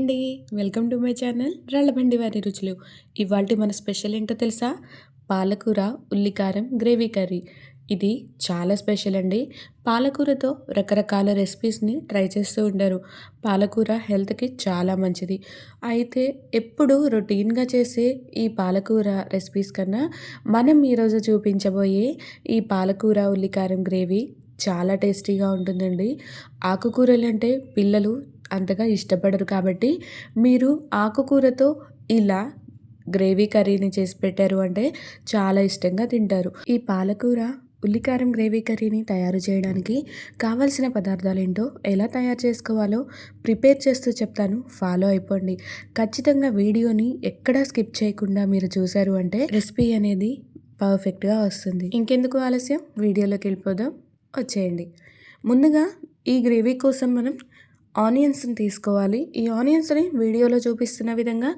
అండి. Welcome to my channel రాళ్ళబండి వారి రుచులు. ఇవాల్టి మన స్పెషల్ ఏంటో తెలుసా? పాలకూర ఉల్లికారం గ్రేవీ కర్రీ. ఇది చాలా స్పెషల్ అండి. పాలకూరతో రకరకాల రెసిపీస్ని ట్రై చేస్తూ ఉంటారు. పాలకూర హెల్త్కి చాలా మంచిది. అయితే ఎప్పుడు రొటీన్గా చేసే ఈ పాలకూర రెసిపీస్ కన్నా మనం ఈరోజు చూపించబోయే ఈ పాలకూర ఉల్లికారం గ్రేవీ చాలా టేస్టీగా ఉంటుందండి. ఆకుకూరలంటే పిల్లలు అంతగా ఇష్టపడరు కాబట్టి మీరు ఆకుకూరతో ఇలా గ్రేవీ కర్రీని చేసి పెట్టారు అంటే చాలా ఇష్టంగా తింటారు. ఈ పాలకూర ఉల్లికారం గ్రేవీ కర్రీని తయారు చేయడానికి కావలసిన పదార్థాలు ఏంటో ఎలా తయారు చేసుకోవాలో ప్రిపేర్ చేస్తూ చెప్తాను, ఫాలో అయిపోండి. ఖచ్చితంగా వీడియోని ఎక్కడా స్కిప్ చేయకుండా మీరు చూశారు అంటే రెసిపీ అనేది పర్ఫెక్ట్గా వస్తుంది. ఇంకెందుకు ఆలస్యం, వీడియోలోకి వెళ్ళిపోదాం, వచ్చేయండి. ముందుగా ఈ గ్రేవీ కోసం మనం ఆనియన్స్ని తీసుకోవాలి. ఈ ఆనియన్స్ని వీడియోలో చూపిస్తున్న విధంగా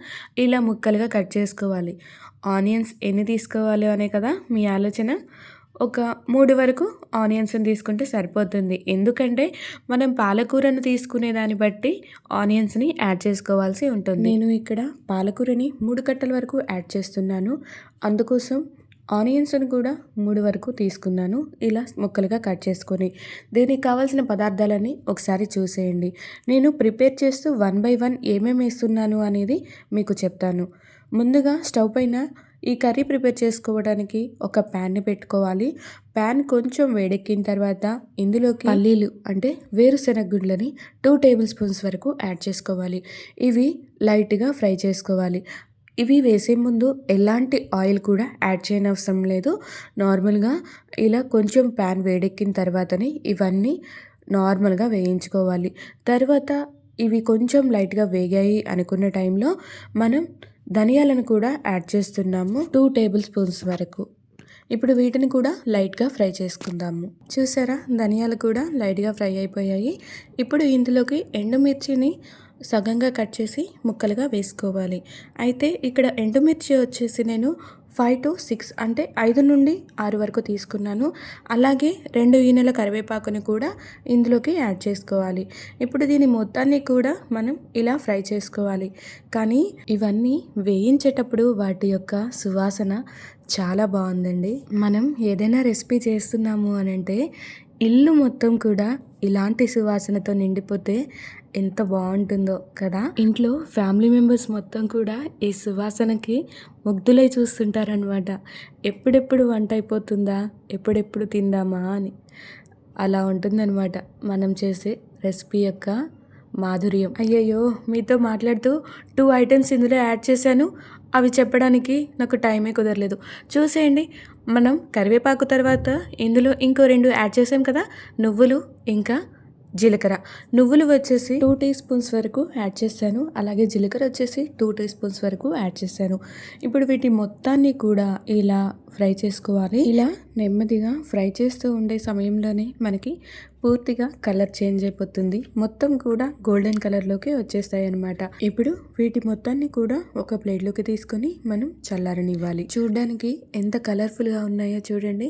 ఇలా ముక్కలుగా కట్ చేసుకోవాలి. ఆనియన్స్ ఎన్ని తీసుకోవాలి అనే కదా మీ ఆలోచన. ఒక 3 వరకు ఆనియన్స్ని తీసుకుంటే సరిపోతుంది. ఎందుకంటే మనం పాలకూరను తీసుకునే దాన్ని బట్టి ఆనియన్స్ని యాడ్ చేసుకోవాల్సి ఉంటుంది. నేను ఇక్కడ పాలకూరని 3 కట్టల వరకు యాడ్ చేస్తున్నాను. అందుకోసం ఆనియన్స్ని కూడా 3 వరకు తీసుకున్నాను. ఇలా ముక్కలుగా కట్ చేసుకొని దీనికి కావాల్సిన పదార్థాలన్నీ ఒకసారి చూసేయండి. నేను ప్రిపేర్ చేస్తూ 1 బై 1 ఏమేమి వేస్తున్నాను అనేది మీకు చెప్తాను. ముందుగా స్టవ్ పైన ఈ కర్రీ ప్రిపేర్ చేసుకోవడానికి ఒక ప్యాన్ని పెట్టుకోవాలి. ప్యాన్ కొంచెం వేడెక్కిన తర్వాత ఇందులోకి పల్లీలు అంటే వేరుశెనగ గుండ్లని 2 టేబుల్ స్పూన్స్ వరకు యాడ్ చేసుకోవాలి. ఇవి లైట్గా ఫ్రై చేసుకోవాలి. ఇవి వేసే ముందు ఎలాంటి ఆయిల్ కూడా యాడ్ చేయనవసరం లేదు. నార్మల్గా ఇలా కొంచెం ప్యాన్ వేడెక్కిన తర్వాతనే ఇవన్నీ నార్మల్గా వేయించుకోవాలి. తర్వాత ఇవి కొంచెం లైట్గా వేగాయి అనుకున్న టైంలో మనం ధనియాలను కూడా యాడ్ చేస్తున్నాము, 2 టేబుల్ స్పూన్స్ వరకు. ఇప్పుడు వీటిని కూడా లైట్గా ఫ్రై చేసుకుందాము. చూసారా, ధనియాలు కూడా లైట్గా ఫ్రై అయిపోయాయి. ఇప్పుడు ఇందులోకి ఎండుమిర్చిని సగంగా కట్ చేసి ముక్కలుగా వేసుకోవాలి. అయితే ఇక్కడ ఎండుమిర్చి వచ్చేసి నేను 5 to 6 అంటే 5 నుండి 6 వరకు తీసుకున్నాను. అలాగే 2 ఈనెల కరివేపాకుని కూడా ఇందులోకి యాడ్ చేసుకోవాలి. ఇప్పుడు దీని మొత్తాన్ని కూడా మనం ఇలా ఫ్రై చేసుకోవాలి. కానీ ఇవన్నీ వేయించేటప్పుడు వాటి యొక్క సువాసన చాలా బాగుందండి. మనం ఏదైనా రెసిపీ చేస్తున్నాము అని అంటే ఇల్లు మొత్తం కూడా ఇలాంటి సువాసనతో నిండిపోతే ఎంత బాగుంటుందో కదా. ఇంట్లో ఫ్యామిలీ మెంబర్స్ మొత్తం కూడా ఈ సువాసనకి ముగ్ధులై చూస్తుంటారనమాట. ఎప్పుడెప్పుడు వంట అయిపోతుందా, ఎప్పుడెప్పుడు తిందామా అని. అలా ఉంటుందన్నమాట మనం చేసే రెసిపీ యొక్క మాధుర్యం. అయ్యయ్యో, మీతో మాట్లాడుతూ 2 ఐటమ్స్ ఇందులో యాడ్ చేశాను. అవి చెప్పడానికి నాకు టైమే కుదరలేదు. చూసేయండి, మనం కరివేపాకు తర్వాత ఇందులో ఇంకో 2 యాడ్ చేసాం కదా, నువ్వులు ఇంకా జీలకర్ర. నువ్వులు వచ్చేసి 2 టీ స్పూన్స్ వరకు యాడ్ చేశాను. అలాగే జీలకర్ర వచ్చేసి 2 టీ స్పూన్స్ వరకు యాడ్ చేశాను. ఇప్పుడు వీటి మొత్తాన్ని కూడా ఇలా ఫ్రై చేసుకోవాలి. ఇలా నెమ్మదిగా ఫ్రై చేస్తూ ఉండే సమయంలోనే మనకి పూర్తిగా కలర్ చేంజ్ అయిపోతుంది. మొత్తం కూడా గోల్డెన్ కలర్లోకి వచ్చేస్తాయి అన్నమాట. ఇప్పుడు వీటి మొత్తాన్ని కూడా ఒక ప్లేట్లోకి తీసుకొని మనం చల్లారనివ్వాలి. చూడడానికి ఎంత కలర్ఫుల్గా ఉన్నాయో చూడండి.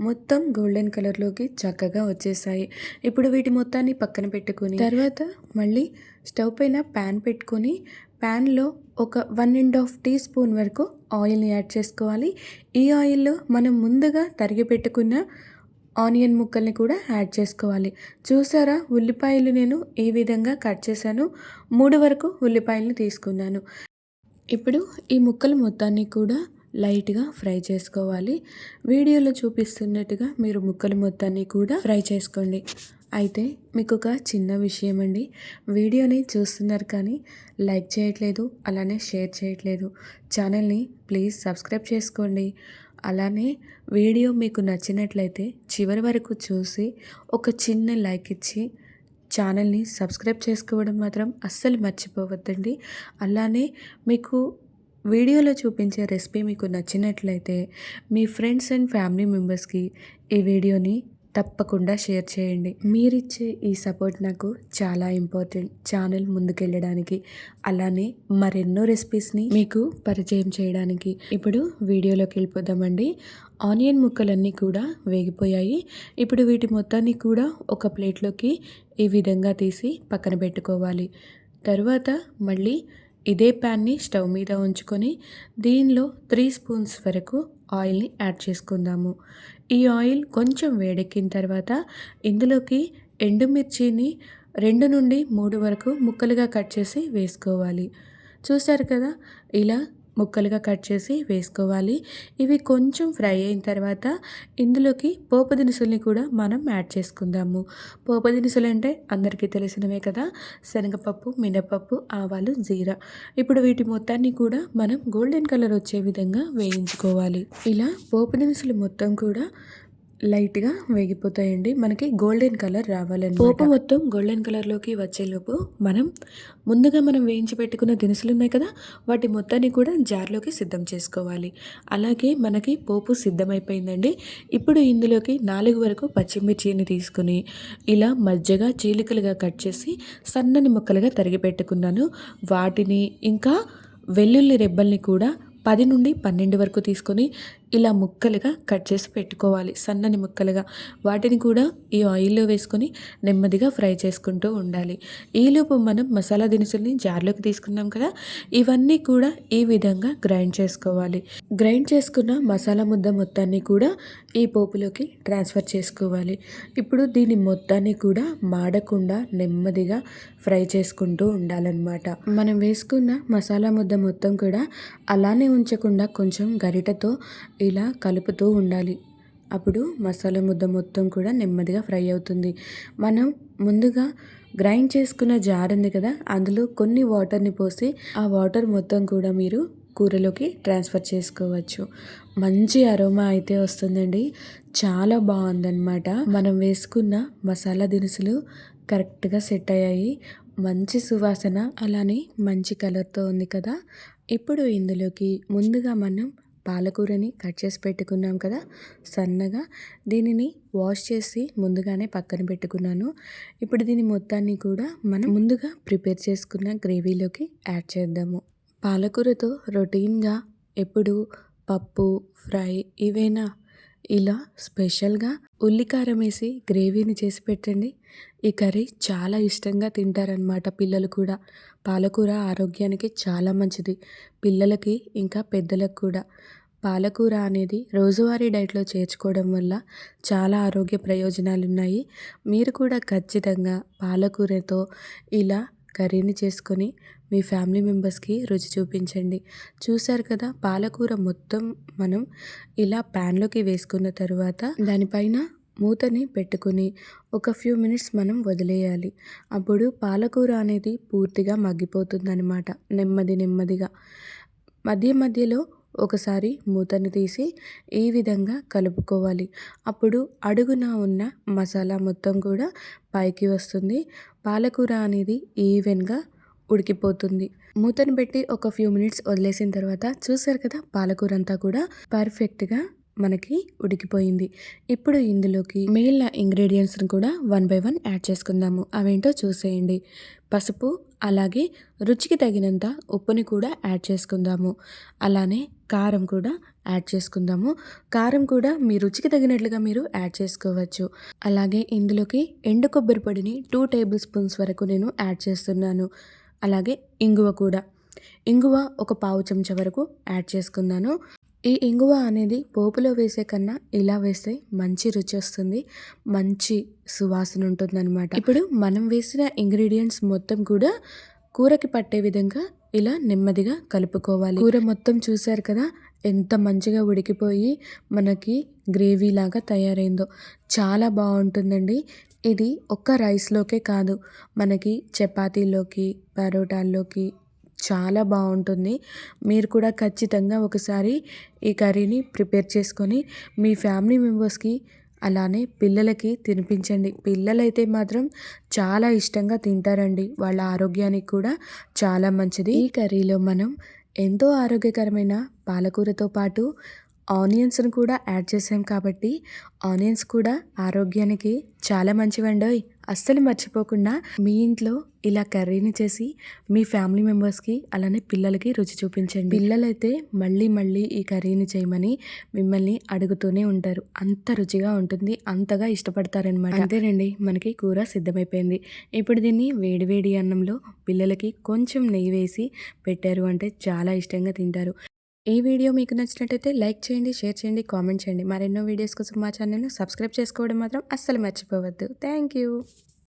మొత్తం గోల్డెన్ కలర్లోకి చక్కగా వచ్చేసాయి. ఇప్పుడు వీటి మొత్తాన్ని పక్కన పెట్టుకొని తర్వాత మళ్ళీ స్టవ్ పైన ప్యాన్ పెట్టుకొని ప్యాన్లో ఒక 1.5 టీ స్పూన్ వరకు ఆయిల్ని యాడ్ చేసుకోవాలి. ఈ ఆయిల్లో మనం ముందుగా తరిగి పెట్టుకున్న ఆనియన్ ముక్కల్ని కూడా యాడ్ చేసుకోవాలి. చూసారా, ఉల్లిపాయలు నేను ఈ విధంగా కట్ చేశాను. 3 వరకు ఉల్లిపాయలను తీసుకున్నాను. ఇప్పుడు ఈ ముక్కలు మొత్తాన్ని కూడా లైట్గా ఫ్రై చేసుకోవాలి. వీడియోలో చూపిస్తున్నట్టుగా మీరు ముక్కలు మొత్తాన్ని కూడా ఫ్రై చేసుకోండి. అయితే మీకు ఒక చిన్న విషయం అండి, వీడియోని చూస్తున్నారు కానీ లైక్ చేయట్లేదు, అలానే షేర్ చేయట్లేదు. ఛానల్ని ప్లీజ్ సబ్స్క్రైబ్ చేసుకోండి. అలానే వీడియో మీకు నచ్చినట్లయితే చివరి వరకు చూసి ఒక చిన్న లైక్ ఇచ్చి ఛానల్ని సబ్స్క్రైబ్ చేసుకోవడం మాత్రం అస్సలు మర్చిపోవద్దండి. అలానే మీకు వీడియోలో చూపించే రెసిపీ మీకు నచ్చినట్లయితే మీ ఫ్రెండ్స్ అండ్ ఫ్యామిలీ మెంబర్స్కి ఈ వీడియోని తప్పకుండా షేర్ చేయండి. మీరిచ్చే ఈ సపోర్ట్ నాకు చాలా ఇంపార్టెంట్ ఛానల్ ముందుకెళ్ళడానికి, అలానే మరెన్నో రెసిపీస్ని మీకు పరిచయం చేయడానికి. ఇప్పుడు వీడియోలోకి వెళ్ళిపోదామండి. ఆనియన్ ముక్కలన్నీ కూడా వేగిపోయాయి. ఇప్పుడు వీటి మొత్తాన్ని కూడా ఒక ప్లేట్లోకి ఈ విధంగా తీసి పక్కన పెట్టుకోవాలి. తరువాత మళ్ళీ ఇదే ప్యాన్ని స్టవ్ మీద ఉంచుకొని దీనిలో 3 స్పూన్స్ వరకు ఆయిల్ని యాడ్ చేసుకుందాము. ఈ ఆయిల్ కొంచెం వేడెక్కిన తర్వాత ఇందులోకి ఎండుమిర్చిని 2 నుండి 3 వరకు ముక్కలుగా కట్ చేసి వేసుకోవాలి. చూసారు కదా, ఇలా ముక్కలుగా కట్ చేసి వేసుకోవాలి. ఇవి కొంచెం ఫ్రై అయిన తర్వాత ఇందులోకి పోపు దినుసుల్ని కూడా మనం యాడ్ చేసుకుందాము. పోపు దినుసులు అంటే అందరికీ తెలిసినవే కదా, శనగపప్పు, మినపప్పు, ఆవాలు, జీరా. ఇప్పుడు వీటి మొత్తాన్ని కూడా మనం గోల్డెన్ కలర్ వచ్చే విధంగా వేయించుకోవాలి. ఇలా పోపు దినుసులు మొత్తం కూడా లైట్‌గా వేగిపోతాయండి. మనకి గోల్డెన్ కలర్ రావాలన్నమాట. పోపు మొత్తం గోల్డెన్ కలర్‌లోకి వచ్చేలోపు ముందుగా మనం వేయించి పెట్టుకున్న దినుసులున్నాయి కదా, వాటి మొత్తాన్ని కూడా జార్‌లోకి సిద్ధం చేసుకోవాలి. అలాగే మనకి పోపు సిద్ధమైపోయిందండి. ఇప్పుడు ఇందులోకి 4 వరకు పచ్చిమిర్చిని తీసుకొని ఇలా మధ్యగా చీలికలుగా కట్ చేసి సన్నని ముక్కలుగా తరిగి పెట్టుకున్నాను. వాటిని ఇంకా వెల్లుల్లి రెబ్బల్ని కూడా 10 నుండి 12 వరకు తీసుకొని ఇలా ముక్కలుగా కట్ చేసి పెట్టుకోవాలి, సన్నని ముక్కలుగా. వాటిని కూడా ఈ ఆయిల్‌లో వేసుకొని నెమ్మదిగా ఫ్రై చేసుకుంటూ ఉండాలి. ఈలోపు మనం మసాలా దినుసుల్ని జార్‌లోకి తీసుకున్నాం కదా, ఇవన్నీ కూడా ఈ విధంగా గ్రైండ్ చేసుకోవాలి. గ్రైండ్ చేసుకున్న మసాలా ముద్ద మొత్తాన్ని కూడా ఈ పోపులోకి ట్రాన్స్ఫర్ చేసుకోవాలి. ఇప్పుడు దీని మొత్తాన్ని కూడా మాడకుండా నెమ్మదిగా ఫ్రై చేసుకుంటూ ఉండాలన్నమాట. మనం వేసుకున్న మసాలా ముద్ద మొత్తం కూడా అలానే ఉంచకుండా కొంచెం గరిటెతో ఇలా కలుపుతూ ఉండాలి. అప్పుడు మసాలా ముద్ద మొత్తం కూడా నెమ్మదిగా ఫ్రై అవుతుంది. మనం ముందుగా గ్రైండ్ చేసుకున్న జార్ ఉంది కదా, అందులో కొన్ని వాటర్ని పోసి ఆ వాటర్ మొత్తం కూడా మీరు కూరలోకి ట్రాన్స్ఫర్ చేసుకోవచ్చు. మంచి అరోమా అయితే వస్తుందండి, చాలా బాగుందన్నమాట. మనం వేసుకున్న మసాలా దినుసులు కరెక్ట్గా సెట్ అయ్యాయి. మంచి సువాసన, అలానే మంచి కలర్తో ఉంది కదా. ఇప్పుడు ఇందులోకి ముందుగా మనం పాలకూరని కట్ చేసి పెట్టుకున్నాం కదా సన్నగా, దీనిని వాష్ చేసి ముందుగానే పక్కన పెట్టుకున్నాను. ఇప్పుడు దీని మొత్తాన్ని కూడా మనం ముందుగా ప్రిపేర్ చేసుకున్న గ్రేవీలోకి యాడ్ చేద్దాము. పాలకూరతో రొటీన్గా ఎప్పుడు పప్పు, ఫ్రై ఇవేనా, ఇలా స్పెషల్గా ఉల్లికారం వేసి గ్రేవీని చేసి పెట్టండి. ఈ కర్రీ చాలా ఇష్టంగా తింటారనమాట పిల్లలు కూడా. పాలకూర ఆరోగ్యానికి చాలా మంచిది, పిల్లలకి ఇంకా పెద్దలకు కూడా. పాలకూర అనేది రోజువారీ డైట్లో చేర్చుకోవడం వల్ల చాలా ఆరోగ్య ప్రయోజనాలు ఉన్నాయి. మీరు కూడా ఖచ్చితంగా పాలకూరతో ఇలా కర్రీని చేసుకొని మీ ఫ్యామిలీ మెంబర్స్కి రుచి చూపించండి. చూసారు కదా, పాలకూర మొత్తం మనం ఇలా ప్యాన్లోకి వేసుకున్న తర్వాత దానిపైన మూతని పెట్టుకుని ఒక ఫ్యూ మినిట్స్ మనం వదిలేయాలి. అప్పుడు పాలకూర అనేది పూర్తిగా మగ్గిపోతుందన్నమాట, నెమ్మదిగా. మధ్య మధ్యలో ఒకసారి మూతని తీసి ఈ విధంగా కలుపుకోవాలి. అప్పుడు అడుగున ఉన్న మసాలా మొత్తం కూడా పైకి వస్తుంది, పాలకూర అనేది ఈవెన్గా ఉడికిపోతుంది. మూతను పెట్టి ఒక ఫ్యూ మినిట్స్ వదిలేసిన తర్వాత చూసారు కదా, పాలకూర అంతా కూడా పర్ఫెక్ట్గా మనకి ఉడికిపోయింది. ఇప్పుడు ఇందులోకి మిగిలిన ఇంగ్రీడియంట్స్ని కూడా 1 బై 1 యాడ్ చేసుకుందాము. అవేంటో చూసేయండి. పసుపు, అలాగే రుచికి తగినంత ఉప్పుని కూడా యాడ్ చేసుకుందాము. అలానే కారం కూడా యాడ్ చేసుకుందాము. కారం కూడా మీ రుచికి తగినట్లుగా మీరు యాడ్ చేసుకోవచ్చు. అలాగే ఇందులోకి ఎండు కొబ్బరి పొడిని 2 టేబుల్ స్పూన్స్ వరకు నేను యాడ్ చేస్తున్నాను. అలాగే ఇంగువ ఒక పావు చెంచా వరకు యాడ్ చేసుకున్నాను. ఈ ఇంగువ అనేది పోపులో వేసే కన్నా ఇలా వేస్తే మంచి రుచి వస్తుంది, మంచి సువాసన ఉంటుందన్నమాట. ఇప్పుడు మనం వేసిన ఇంగ్రీడియంట్స్ మొత్తం కూడా కూరకి పట్టే విధంగా ఇలా నెమ్మదిగా కలుపుకోవాలి. కూర మొత్తం చూసారు కదా ఎంత మంచిగా ఉడికిపోయి మనకి గ్రేవీ లాగా తయారైందో, చాలా బాగుంటుందండి. ఇది ఒక్క రైస్లోకే కాదు, మనకి చపాతీలోకి, పరోటాల్లోకి చాలా బాగుంటుంది. మీరు కూడా ఖచ్చితంగా ఒకసారి ఈ కర్రీని ప్రిపేర్ చేసుకొని మీ ఫ్యామిలీ మెంబర్స్కి అలానే పిల్లలకి తినిపించండి. పిల్లలైతే మాత్రం చాలా ఇష్టంగా తింటారండి, వాళ్ళ ఆరోగ్యానికి కూడా చాలా మంచిది. ఈ కర్రీలో మనం ఎంతో ఆరోగ్యకరమైన పాలకూరతో పాటు ఆనియన్స్‌ని కూడా యాడ్ చేసాం కాబట్టి ఆనియన్స్ కూడా ఆరోగ్యానికి చాలా మంచివండోయ్. అస్సలు మర్చిపోకుండా మీ ఇంట్లో ఇలా కర్రీని చేసి మీ ఫ్యామిలీ మెంబర్స్‌కి అలానే పిల్లలకి రుచి చూపించండి. పిల్లలైతే మళ్ళీ మళ్ళీ ఈ కర్రీని చేయమని మిమ్మల్ని అడుగుతూనే ఉంటారు. అంత రుచిగా ఉంటుంది. అంతగా ఇష్టపడతారనమాట. అంతేనండి, మనకి కూర సిద్ధమైపోయింది. ఇప్పుడు దీన్ని వేడి వేడి అన్నంలో పిల్లలకి కొంచెం నెయ్యి వేసి పెట్టారు అంటే చాలా ఇష్టంగా తింటారు. ఈ వీడియో మీకు నచ్చినట్టయితే లైక్ చేయండి, షేర్ చేయండి, కామెంట్ చేయండి. మరెన్నో వీడియోస్ కోసం మా ఛానల్‌ని సబ్స్క్రైబ్ చేసుకోవడం మాత్రం అస్సలు మర్చిపోవద్దు. Thank you.